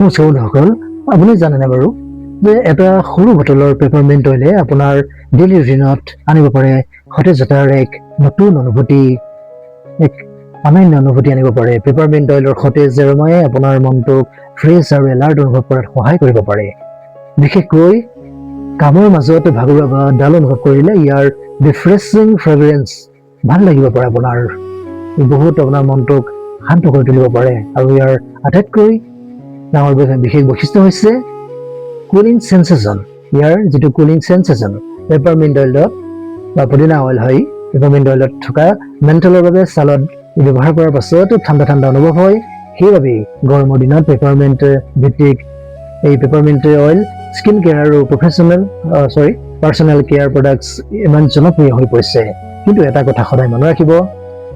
সকল আপুনি জানেনে বাৰু যে এটা সৰু বটলৰ পেপাৰমেণ্ট অইলে আপোনাৰ ডেইলি ৰুটিনত আনিব পাৰে সতেজতাৰ এক নতুন অনুভূতি, এক অনন্য অনুভূতি আনিব পাৰে। পেপাৰমেণ্ট অইলৰ সতেজ এৰোমাই আপোনাৰ মনটোক ফ্ৰেছ আৰু এলাৰ্ট অনুভৱ কৰাত সহায় কৰিব পাৰে। বিশেষকৈ কামৰ মাজত ভাগৰুৱা বা ডাল অনুভৱ কৰিলে ইয়াৰ ৰিফ্ৰেছিং ফ্ৰেগ্ৰেন্স ভাল লাগিব পাৰে। বহুত আপোনাৰ মনটোক শান্ত কৰি তুলিব পাৰে আৰু ইয়াৰ আটাইতকৈ ডাঙৰ বিশেষ বৈশিষ্ট্য হৈছে কুলিং সেন্সেশন। ইয়াৰ যিটো কুলিং সেন্সেশন পেপাৰমেণ্ট অইলত বা পুদিনা অইল হয়, পেপাৰমেণ্ট অইলত থকা মেণ্টলৰ বাবে ছালত ব্যৱহাৰ কৰাৰ পাছত ঠাণ্ডা ঠাণ্ডা অনুভৱ হয়। সেইবাবেই গৰমৰ দিনত পেপাৰমেণ্ট ভিত্তিক এই পেপাৰমেণ্ট অইল স্কিন কেয়াৰ আৰু পাৰ্চনেল কেয়াৰ প্ৰডাক্টছ ইমান জনপ্ৰিয় হৈ পৰিছে। কিন্তু এটা কথা সদায় মনত ৰাখিব,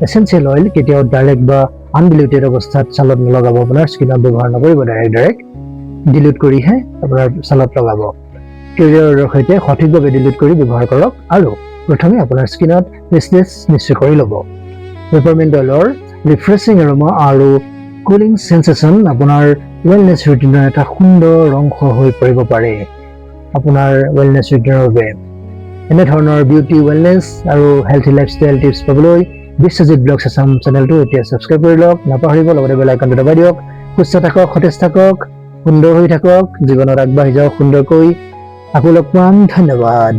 এচেঞ্চিয়েল অইল কেতিয়াও ডাইৰেক্ট বা আনডিলিউটেড অৱস্থাত ছালত নলগাব। আপোনাৰ স্কিনত ব্যৱহাৰ নকৰিব, ডাইৰেক্ট ডিলিউট কৰিহে আপোনাৰ ছালত লগাব। কেৰিয়াৰৰ সৈতে সঠিকভাৱে ডিলিউট কৰি ব্যৱহাৰ কৰক আৰু প্ৰথমে আপোনাৰ স্কিনত টেষ্ট নিশ্চয় কৰি ল'ব। পেপাৰমেণ্ট অইলৰ ৰিফ্ৰেছিং এৰোমা আৰু কুলিং সেন্সেশন আপোনাৰ ৱেলনেছ ৰুটিনৰ এটা সুন্দৰ অংশ হৈ পৰিব পাৰে। আপোনাৰ ৱেলনেছ ৰুটিনৰ বাবে এনেধৰণৰ বিউটি, ৱেলনেছ আৰু হেল্থি লাইফষ্টাইল টিপছ পাবলৈ বিশ্বজিৎ ব্লগছ আছাম চেনেলটো এতিয়া ছাবস্ক্ৰাইব কৰি লওক, নাপাহৰিব। লগতে বেল আইকনটো দবাই দিয়ক। সুস্থ থাকক, সতেজ থাকক, সুন্দৰ হৈ থাকক, জীৱনত আগবাঢ়ি যাওক সুন্দৰকৈ। আকৌ লগ পাম, ধন্যবাদ।